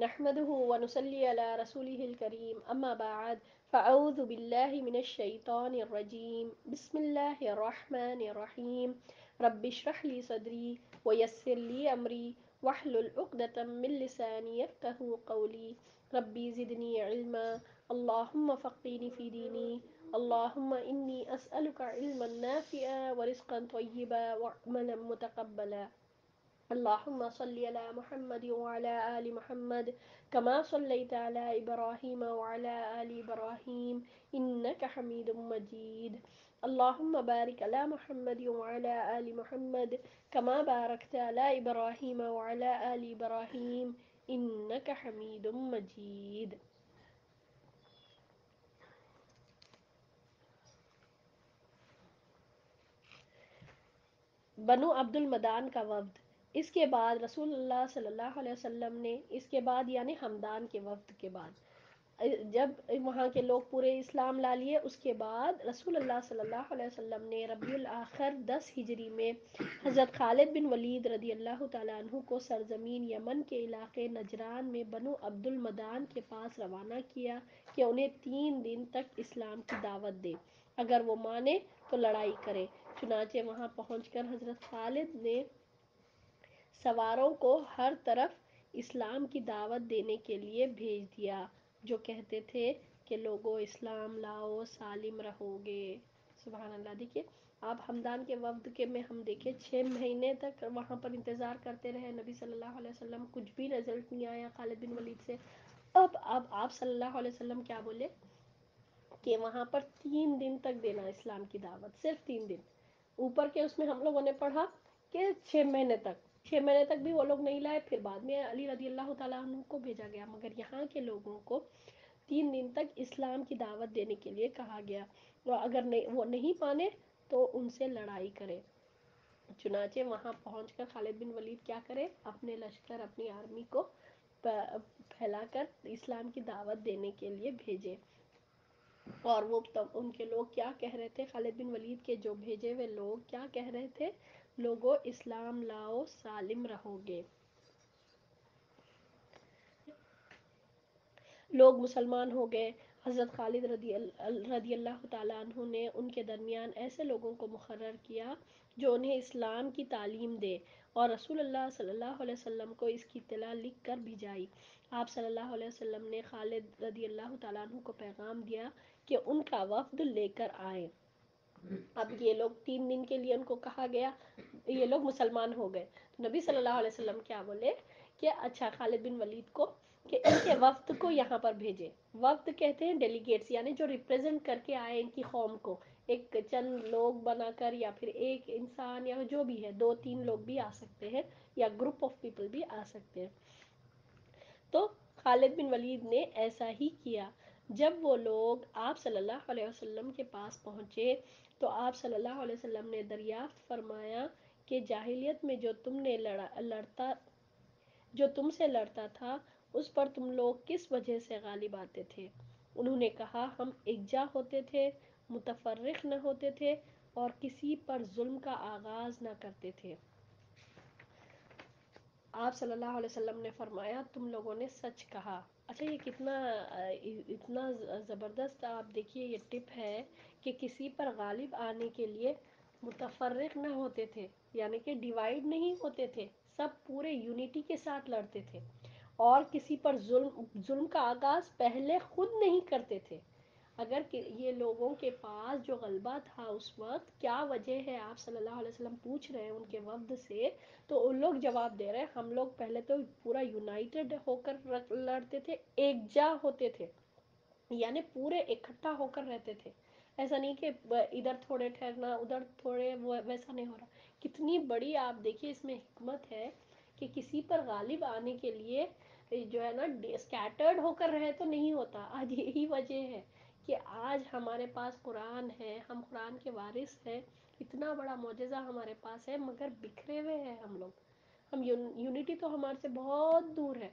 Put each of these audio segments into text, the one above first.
نحمده ونصلي على رسوله الكريم أما بعد فأعوذ بالله من الشيطان الرجيم بسم الله الرحمن الرحيم رب اشرح لي صدري ويسر لي أمري واحلل عقدة من لساني يفقهوا قولي ربي زدني علما اللهم فقهني في ديني اللهم إني أسألك علما نافعا ورزقا طيبا وعملا متقبلا اللهم صل على محمد وعلى آل محمد كما صليت على إبراهيم وعلى آل إبراهيم إنك حميد مجيد اللهم بارك على محمد وعلى آل محمد كما باركت على إبراهيم وعلى آل إبراهيم إنك حميد مجيد. بنو عبد المدان کا وفد. اس کے بعد رسول اللہ صلی اللہ علیہ وسلم نے اس کے بعد یعنی ہمدان کے وفد کے بعد جب وہاں کے لوگ پورے اسلام لا لیے، اس کے بعد رسول اللہ صلی اللہ علیہ وسلم نے ربیع الاخر 10 ہجری میں حضرت خالد بن ولید رضی اللہ تعالیٰ عنہ کو سرزمین یمن کے علاقے نجران میں بنو عبد المدان کے پاس روانہ کیا کہ انہیں 3 دن تک اسلام کی دعوت دے، اگر وہ مانے تو لڑائی کرے. چنانچہ وہاں پہنچ کر حضرت خالد نے سواروں کو ہر طرف اسلام کی دعوت دینے کے لیے بھیج دیا، جو کہتے تھے کہ لوگوں اسلام لاؤ سالم رہو گے. سبحان اللہ. دیکھیے آپ ہمدان کے وفد کے میں ہم دیکھیں 6 مہینے تک وہاں پر انتظار کرتے رہے نبی صلی اللہ علیہ وسلم، کچھ بھی رزلٹ نہیں آیا خالد بن ولید سے. اب آپ صلی اللہ علیہ وسلم کیا بولے کہ وہاں پر 3 دن تک دینا اسلام کی دعوت، صرف 3 دن. اوپر کے اس میں ہم لوگوں نے پڑھا کہ 6 مہینے تک بھی وہ لوگ نہیں لائے، پھر بعد میں علی رضی اللہ تعالیٰ عنہ کو بھیجا گیا، مگر یہاں کے لوگوں کو 3 دن تک اسلام کی دعوت دینے کے لیے کہا گیا، اور اگر وہ نہیں مانے تو ان سے لڑائی کرے. چنانچہ وہاں پہنچ کر خالد بن ولید کیا کرے، اپنے لشکر اپنی آرمی کو پھیلا کر اسلام کی دعوت دینے کے لیے بھیجے. اور وہ تب ان کے لوگ کیا کہہ رہے تھے، خالد بن ولید کے جو بھیجے ہوئے لوگ کیا کہہ رہے تھے، لوگوں اسلام لاؤ سالم رہو گے. لوگ مسلمان ہو گئے. حضرت خالد رضی اللہ تعالیٰ عنہ نے ان کے درمیان ایسے لوگوں کو مقرر کیا جو انہیں اسلام کی تعلیم دے، اور رسول اللہ صلی اللہ علیہ وسلم کو اس کی اطلاع لکھ کر بھیجائی. آپ صلی اللہ علیہ وسلم نے خالد رضی اللہ تعالیٰ عنہ کو پیغام دیا کہ ان کا وفد لے کر آئے. اب یہ لوگ 3 دن کے لیے ان کو کہا گیا، یہ لوگ مسلمان ہو گئے. تو نبی صلی اللہ علیہ وسلم کیا بولے کہ اچھا خالد بن ولید کو کہ ان کے وفد کو یہاں پر بھیجے. وفد کہتے ہیں ڈیلیگیٹس، یعنی جو ریپریزنٹ کر کے آئے ان کی قوم کو، ایک چند لوگ بنا کر یا پھر ایک انسان یا جو بھی ہے، 2-3 لوگ بھی آ سکتے ہیں یا گروپ آف پیپل بھی آ سکتے ہیں. تو خالد بن ولید نے ایسا ہی کیا. جب وہ لوگ آپ صلی اللہ علیہ وسلم کے پاس پہنچے تو آپ صلی اللہ علیہ وسلم نے دریافت فرمایا کہ جاہلیت میں جو تم سے لڑتا تھا اس پر تم لوگ کس وجہ سے غالب آتے تھے. انہوں نے کہا ہم یکجا ہوتے تھے، متفرق نہ ہوتے تھے اور کسی پر ظلم کا آغاز نہ کرتے تھے. آپ صلی اللہ علیہ وسلم نے فرمایا تم لوگوں نے سچ کہا. اچھا یہ اتنا زبردست آپ دیکھیے یہ ٹپ ہے کہ کسی پر غالب آنے کے لیے متفرق نہ ہوتے تھے، یعنی کہ ڈیوائیڈ نہیں ہوتے تھے، سب پورے یونٹی کے ساتھ لڑتے تھے، اور کسی پر ظلم کا آغاز پہلے خود نہیں کرتے تھے. اگر یہ لوگوں کے پاس جو غلبہ تھا اس وقت کیا وجہ ہے، آپ صلی اللہ علیہ وسلم پوچھ رہے ہیں ان کے وفد سے، تو ان لوگ جواب دے رہے ہیں ہم لوگ پہلے تو پورا یونائٹڈ ہو کر لڑتے تھے، ایکجا ہوتے تھے، یعنی پورے اکٹھا ہو کر رہتے تھے. ایسا نہیں کہ ادھر تھوڑے ٹھہرنا ادھر تھوڑے، ویسا نہیں ہو رہا. کتنی بڑی آپ دیکھیے اس میں حکمت ہے کہ کسی پر غالب آنے کے لیے جو ہے نا اسکیٹرڈ ہو کر رہے تو نہیں ہوتا. آج یہی وجہ ہے کہ آج ہمارے پاس قرآن ہے، ہم قرآن کے وارث ہیں، اتنا بڑا معجزہ ہمارے پاس ہے، مگر بکھرے ہوئے ہیں ہم لوگ. ہم یونٹی تو ہمارے سے بہت دور ہے،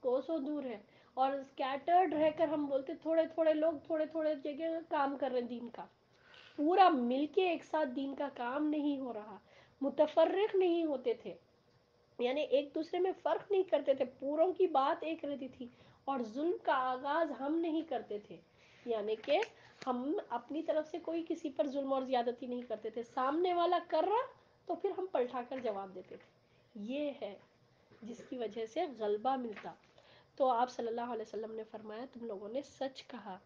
کوسوں دور ہے، اور اسکیٹرڈ رہ کر ہم بولتے تھوڑے تھوڑے لوگ تھوڑے تھوڑے جگہ کام کر رہے ہیں دین کا. پورا مل کے ایک ساتھ دین کا کام نہیں ہو رہا، متفرق نہیں ہوتے تھے. یعنی ایک دوسرے میں فرق نہیں کرتے تھے، پوروں کی بات ایک رہتی تھی، اور ظلم کا آغاز ہم نہیں کرتے تھے، یعنی کہ ہم اپنی طرف سے کوئی کسی پر ظلم اور زیادتی نہیں کرتے تھے، سامنے والا کر رہا تو پھر ہم پلٹا کر جواب دیتے تھے، یہ ہے جس کی وجہ سے غلبہ ملتا۔ تو آپ صلی اللہ علیہ وسلم نے فرمایا تم لوگوں نے سچ کہا،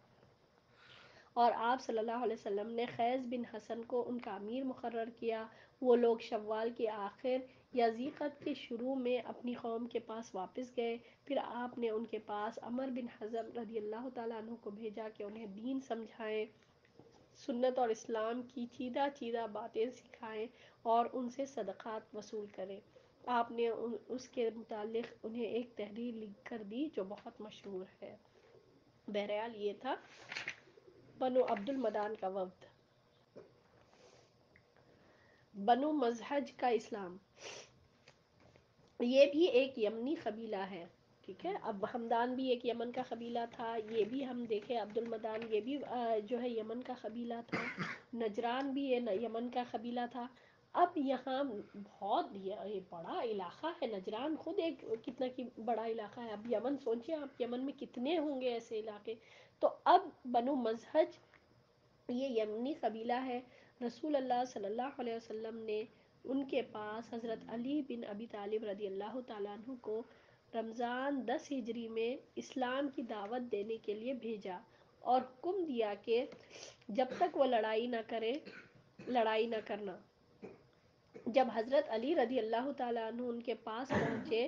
اور آپ صلی اللہ علیہ وسلم نے خیس بن حسن کو ان کا امیر مقرر کیا۔ وہ لوگ شوال کے آخر یا ذیقعد کے شروع میں اپنی قوم کے پاس واپس گئے، پھر آپ نے ان کے پاس عمر بن حزم رضی اللہ تعالیٰ عنہ کو بھیجا کہ انہیں دین سمجھائیں، سنت اور اسلام کی چیدہ چیدہ باتیں سکھائیں اور ان سے صدقات وصول کریں۔ آپ نے اس کے متعلق انہیں ایک تحریر لکھ کر دی جو بہت مشہور ہے۔ بہرحال یہ تھا بنو عبد المدان کا وفد۔ بنو مزہج کا اسلام، یہ بھی ایک یمنی قبیلہ ہے، ٹھیک ہے۔ اب ہمدان بھی ایک یمن کا قبیلہ تھا، یہ بھی ہم دیکھیں عبد المدان یہ بھی جو ہے یمن کا قبیلہ تھا، نجران بھی یمن کا قبیلہ تھا۔ اب یہاں بہت یہ بڑا علاقہ ہے، نجران خود ایک کتنا کی بڑا علاقہ ہے، اب یمن سوچیں آپ یمن میں کتنے ہوں گے ایسے علاقے۔ تو اب بنو مزہج یہ یمنی قبیلہ ہے۔ رسول اللہ صلی اللہ علیہ وسلم نے ان کے پاس حضرت علی بن ابی طالب رضی اللہ تعالیٰ عنہ کو رمضان 10 ہجری میں اسلام کی دعوت دینے کے لیے بھیجا، اور حکم دیا کہ جب تک وہ لڑائی نہ کرنا۔ جب حضرت علی رضی اللہ تعالیٰ عنہ ان کے پاس پہنچے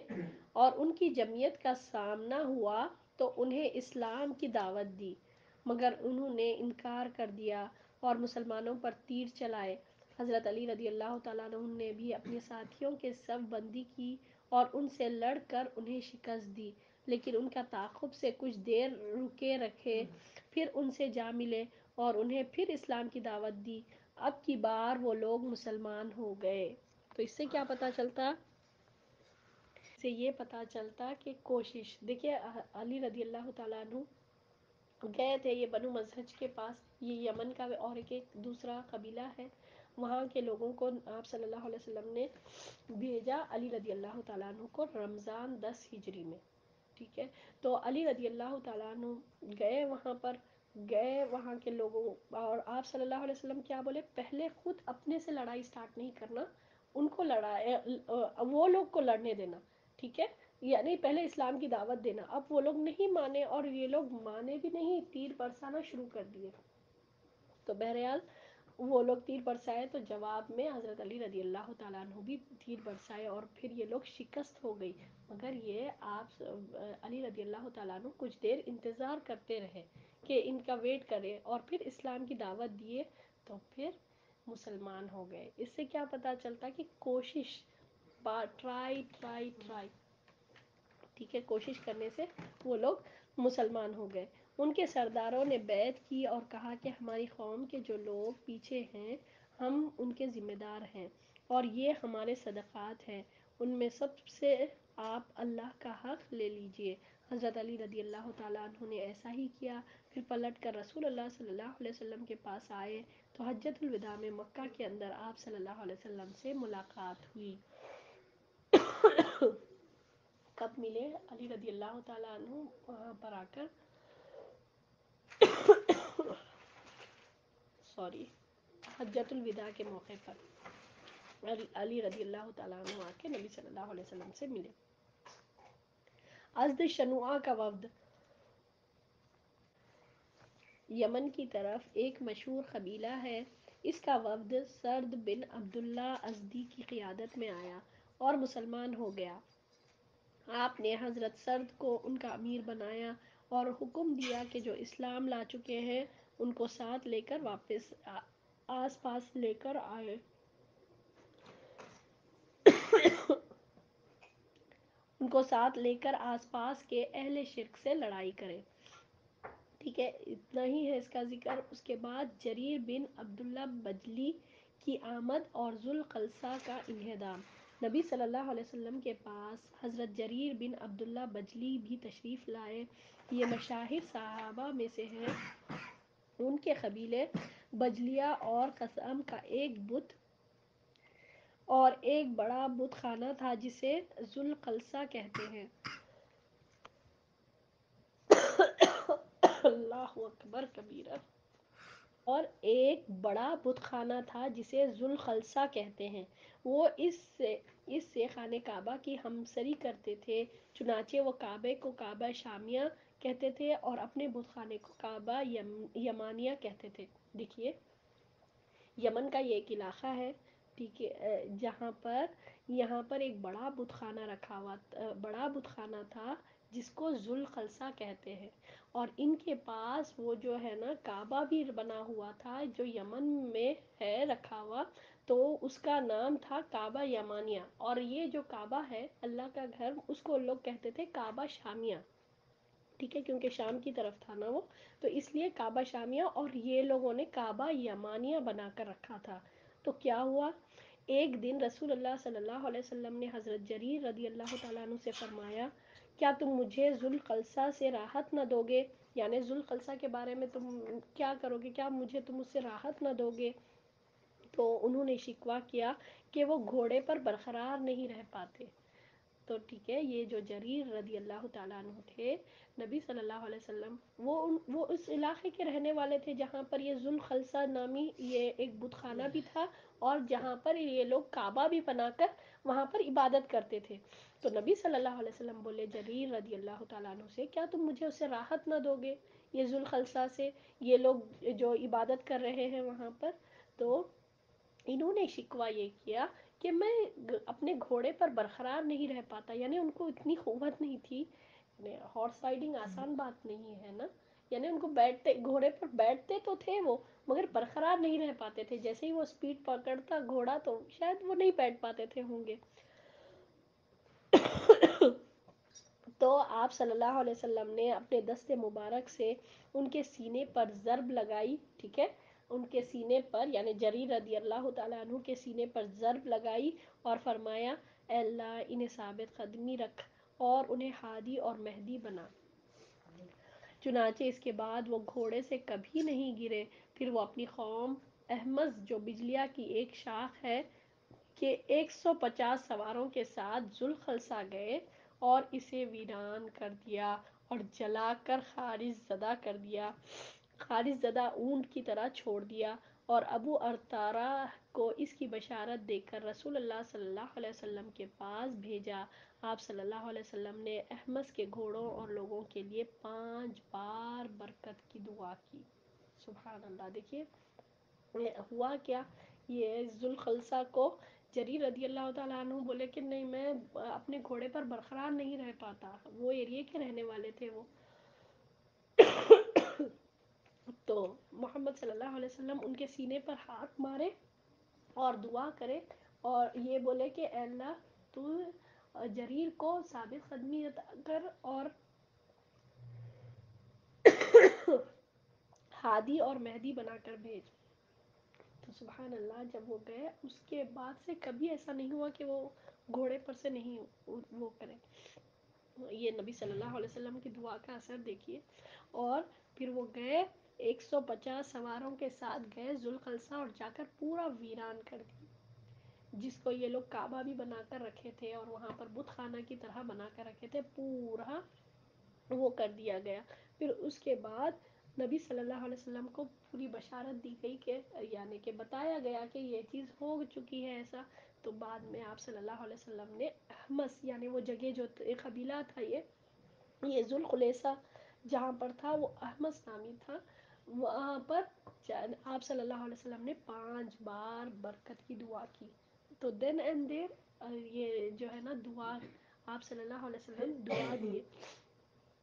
اور ان کی جمعیت کا سامنا ہوا تو انہیں اسلام کی دعوت دی، مگر انہوں نے انکار کر دیا اور مسلمانوں پر تیر چلائے۔ حضرت علی رضی اللہ تعالیٰ عنہ نے بھی اپنے ساتھیوں کے صف بندی کی اور ان سے لڑ کر انہیں شکست دی، لیکن ان کا تعاقب سے کچھ دیر رکے رکھے، پھر ان سے جا ملے اور انہیں پھر اسلام کی دعوت دی۔ اب کی بار وہ لوگ مسلمان ہو گئے۔ تو اس سے کیا پتہ چلتا؟ اس سے یہ پتہ چلتا کہ کوشش، دیکھیے علی رضی اللہ تعالیٰ عنہ گئے تھے یہ بنو مزہج کے پاس، یہ یمن کا اور ایک دوسرا قبیلہ ہے، وہاں کے لوگوں کو آپ صلی اللہ علیہ وسلم نے بھیجا علی رضی اللہ تعالیٰ عنہ کو رمضان 10 ہجری میں، ٹھیک ہے۔ تو علی رضی اللہ تعالیٰ عنہ گئے وہاں کے لوگوں، اور آپ صلی اللہ علیہ وسلم کیا بولے، پہلے خود اپنے سے لڑائی سٹارٹ نہیں کرنا، ان کو وہ لوگ کو لڑنے دینا، ٹھیک ہے، یعنی پہلے اسلام کی دعوت دینا۔ اب وہ لوگ نہیں مانے، اور یہ لوگ مانے بھی نہیں، تیر برسانا شروع کر دیے۔ تو بہرحال وہ لوگ تیر برسائے تو جواب میں حضرت علی رضی اللہ تعالیٰ عنہ بھی تیر برسائے، اور پھر یہ لوگ شکست ہو گئی، مگر یہ آپ علی رضی اللہ تعالیٰ عنہ کچھ دیر انتظار کرتے رہے کہ ان کا ویٹ کرے، اور پھر اسلام کی دعوت دیے تو پھر مسلمان ہو گئے۔ اس سے کیا پتہ چلتا کہ کوشش، ٹرائی، ٹھیک ہے، کوشش کرنے سے وہ لوگ مسلمان ہو گئے۔ ان کے سرداروں نے بیعت کی اور کہا کہ ہماری قوم کے جو لوگ پیچھے ہیں ہم ان کے ذمہ دار ہیں، اور یہ ہمارے صدقات ہیں، ان میں سب سے آپ اللہ کا حق لے لیجئے۔ حضرت علی رضی اللہ تعالیٰ عنہ نے ایسا ہی کیا، پھر پلٹ کر رسول اللہ صلی اللہ علیہ وسلم کے پاس آئے تو حجۃ الوداع میں مکہ کے اندر آپ صلی اللہ علیہ وسلم سے ملاقات ہوئی۔ کب ملے علی رضی اللہ تعالیٰ عنہ؟ وہاں پر آ کر حجۃ الوداع کے موقع پر علی رضی اللہ تعالیٰ عنہ آ کے نبی صلی اللہ علیہ وسلم سے ملے۔ ازد شنوعہ کا وفد، یمن کی طرف ایک مشہور قبیلہ ہے، اس کا وفد سرد بن عبداللہ ازدی کی قیادت میں آیا اور مسلمان ہو گیا۔ آپ نے حضرت سرد کو ان کا امیر بنایا اور حکم دیا کہ جو اسلام لا چکے ہیں ان کو ساتھ لے کر واپس آس پاس لے کر آئے۔ ان کو ساتھ لے کر آس پاس کے اہل شرک سے لڑائی کرے، ٹھیک ہے، اتنا ہی ہے اس کا ذکر۔ اس کے بعد جریر بن عبداللہ بجلی کی آمد اور ذوالقلصہ کا انہدام۔ نبی صلی اللہ علیہ وسلم کے پاس حضرت جریر بن عبداللہ بجلی بھی تشریف لائے، یہ مشاہیر صحابہ میں سے ہیں۔ ان کے قبیلے بجلیہ اور قسام کا ایک بت اور ایک بڑا بت خانہ تھا جسے ذوالقلصہ کہتے ہیں۔ اللہ اکبر کبیرہ۔ اور ایک بڑا بت خانہ تھا جسے ذوالخلصہ کہتے ہیں، وہ اس سے خانہ کعبہ کی ہمسری کرتے تھے، چنانچہ وہ کعبے کو کعبہ شامیہ کہتے تھے اور اپنے بت خانے کو کعبہ یمانیہ کہتے تھے۔ دیکھیے یمن کا یہ ایک علاقہ ہے، ٹھیک ہے، یہاں پر ایک بڑا بت خانہ رکھا ہوا، بڑا بت خانہ تھا جس کو ذوالخلصہ کہتے ہیں، اور ان کے پاس وہ جو ہے نا کعبہ بھی بنا ہوا تھا جو یمن میں ہے رکھا ہوا، تو اس کا نام تھا کعبہ یمانیہ، اور یہ جو کعبہ ہے اللہ کا گھر، اس کو لوگ کہتے تھے کعبہ شامیہ، ٹھیک ہے، کیونکہ شام کی طرف تھا نا وہ، تو اس لیے کعبہ شامیہ، اور یہ لوگوں نے کعبہ یمانیہ بنا کر رکھا تھا۔ تو کیا ہوا، ایک دن رسول اللہ صلی اللہ علیہ وسلم نے حضرت جریر رضی اللہ تعالیٰ عنہ سے فرمایا، کیا تم مجھے ذوالخلصہ سے راحت نہ دو گے، یعنی ذوالخلصہ کے بارے میں تم کیا کرو گے، کیا مجھے تم اس سے راحت نہ دو گے؟ تو انہوں نے شکوہ کیا کہ وہ گھوڑے پر برقرار نہیں رہ پاتے۔ تو ٹھیک ہے، یہ جو جریر رضی اللہ تعالیٰ عنہ تھے، نبی صلی اللہ علیہ وسلم وہ اس علاقے کے رہنے والے تھے جہاں پر یہ ذوالخلصہ نامی یہ ایک بت خانہ بھی تھا، اور جہاں پر یہ لوگ کعبہ بھی بنا کر وہاں پر عبادت کرتے تھے۔ تو نبی صلی اللہ علیہ وسلم بولے جریر رضی اللہ تعالیٰ عنہ سے، کیا تم مجھے اس سے راحت نہ دو گے، یہ ذوالخلصہ سے، یہ لوگ جو عبادت کر رہے ہیں وہاں پر؟ تو انہوں نے شکوہ یہ کیا کہ میں اپنے گھوڑے پر برقرار نہیں رہ پاتا، یعنی ان کو اتنی قوت نہیں تھی، ہارس رائڈنگ آسان بات نہیں ہے نا، یعنی ان کو گھوڑے پر بیٹھتے تو تھے وہ، مگر برقرار نہیں رہ پاتے تھے، جیسے ہی وہ سپیڈ پکڑتا گھوڑا تو شاید وہ نہیں بیٹھ پاتے تھے ہوں گے۔ تو آپ صلی اللہ علیہ وسلم نے اپنے دست مبارک سے ان کے سینے پر ضرب لگائی، ٹھیک ہے، ان کے سینے پر، یعنی جریر رضی اللہ تعالیٰ عنہ کے سینے پر ضرب لگائی، اور فرمایا، اے اللہ انہیں ثابت قدمی رکھ اور انہیں ہادی اور مہدی بنا۔ چنانچہ اس کے بعد وہ گھوڑے سے کبھی نہیں گرے۔ پھر وہ اپنی قوم احمس جو بجلیہ کی ایک شاخ ہے کہ 150 سواروں کے ساتھ ذوالخلصہ گئے اور اسے ویران کر دیا اور جلا کر خارش زدہ اونٹ کی طرح چھوڑ دیا، اور ابو ارطارہ کو اس کی بشارت دے کر رسول اللہ صلی اللہ علیہ وسلم کے پاس بھیجا۔ آپ صلی اللہ علیہ وسلم نے احمس کے گھوڑوں اور لوگوں کے لیے 5 بار برکت کی دعا کی۔ سبحان اللہ۔ دیکھیے ہوا کیا، یہ ذوالخلصہ کو جریر رضی اللہ تعالیٰ عنہ بولے کہ نہیں، میں اپنے گھوڑے پر برقرار نہیں رہ پاتا، وہ ایریے کے رہنے والے تھے وہ۔ تو محمد صلی اللہ علیہ وسلم ان کے سینے پر ہاتھ مارے اور دعا کرے، اور یہ بولے کہ اے اللہ تو جریر کو ثابت قدمی عطا کر اور ہادی اور مہدی بنا کر بھیج۔ تو سبحان اللہ، جب وہ گئے اس کے بعد سے کبھی ایسا نہیں ہوا کہ وہ گھوڑے پر سے نہیں وہ کریں۔ یہ نبی صلی اللہ علیہ وسلم کی دعا کا اثر دیکھیے۔ اور پھر وہ گئے 150 سواروں کے ساتھ گئے ذوالخلصہ، اور جا کر پورا ویران کر دیا، جس کو یہ لوگ کعبہ بھی بنا کر رکھے تھے اور وہاں پر بت خانہ کی طرح بنا کر رکھے تھے، پورا وہ کر دیا گیا۔ پھر اس کے بعد نبی صلی اللہ علیہ وسلم کو پوری بشارت دی گئی کہ یعنی کہ بتایا گیا کہ یہ چیز ہو چکی ہے ایسا۔ تو بعد میں آپ صلی اللہ علیہ وسلم نے احمس، یعنی وہ جگہ جو قبیلہ تھا یہ ذوالخلیصہ جہاں پر تھا وہ احمس نامی تھا، وہاں پر آپ صلی اللہ علیہ وسلم نے 5 بار برکت کی دعا کی۔ تو دین اینڈ دیر یہ جو ہے نا دعا، آپ صلی اللہ علیہ وسلم دعا دیے،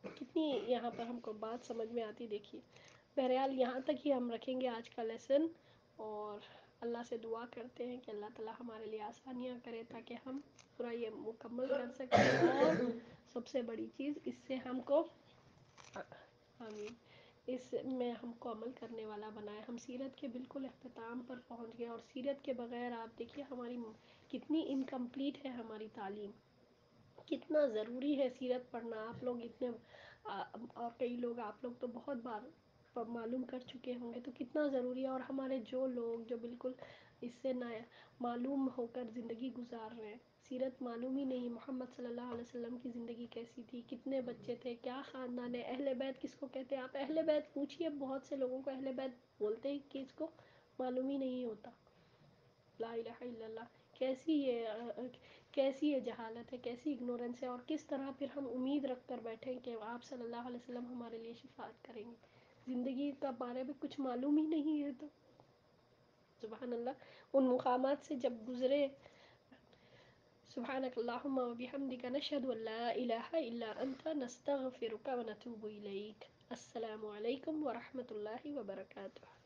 کتنی یہاں پر ہم کو بات سمجھ میں آتی۔ دیکھیے بہرحال یہاں تک ہی ہم رکھیں گے آج کا لیسن، اور اللہ سے دعا کرتے ہیں کہ اللہ تعالی ہمارے لیے آسانیاں کرے تاکہ ہم پورا یہ مکمل کر سکیں، اور سب سے بڑی چیز اس سے ہم کو آمین، اس میں ہم کو عمل کرنے والا بنائے۔ ہم سیرت کے بالکل اختتام پر پہنچ گئے، اور سیرت کے بغیر آپ دیکھیے ہماری کتنی انکمپلیٹ ہے ہماری تعلیم، کتنا ضروری ہے سیرت پڑھنا۔ آپ لوگ اتنے اور کئی لوگ، آپ لوگ تو بہت بار معلوم کر چکے ہوں گے، تو کتنا ضروری ہے. اور ہمارے جو لوگ جو بالکل اس سے معلوم ہو کر زندگی گزار رہے ہیں، سیرت معلوم ہی نہیں، محمد صلی اللہ علیہ وسلم کی زندگی کیسی تھی، کتنے بچے تھے، کیا خاندان ہے، اہل بیت کس کو کہتے ہیں. آپ اہل بیت پوچھیے، بہت سے لوگوں کو اہل بیت بولتے ہیں کہ اس کو معلوم ہی نہیں ہوتا. لا الہ الا اللہ. کیسی یہ جہالت ہے، کیسی اگنورنس ہے، اور کس طرح پھر ہم امید رکھ کر بیٹھیں کہ آپ صلی اللہ علیہ وسلم ہمارے لیے شفاعت کریں گے، زندگی کا بارے میں کچھ معلوم ہی نہیں ہے. تو سبحان اللہ، ان مقامات سے جب گزرے. سبحانك اللهم وبحمدك نشهد أن لا إله إلا أنت نستغفرك ونتوب إليك. السلام عليكم ورحمة الله وبركاته.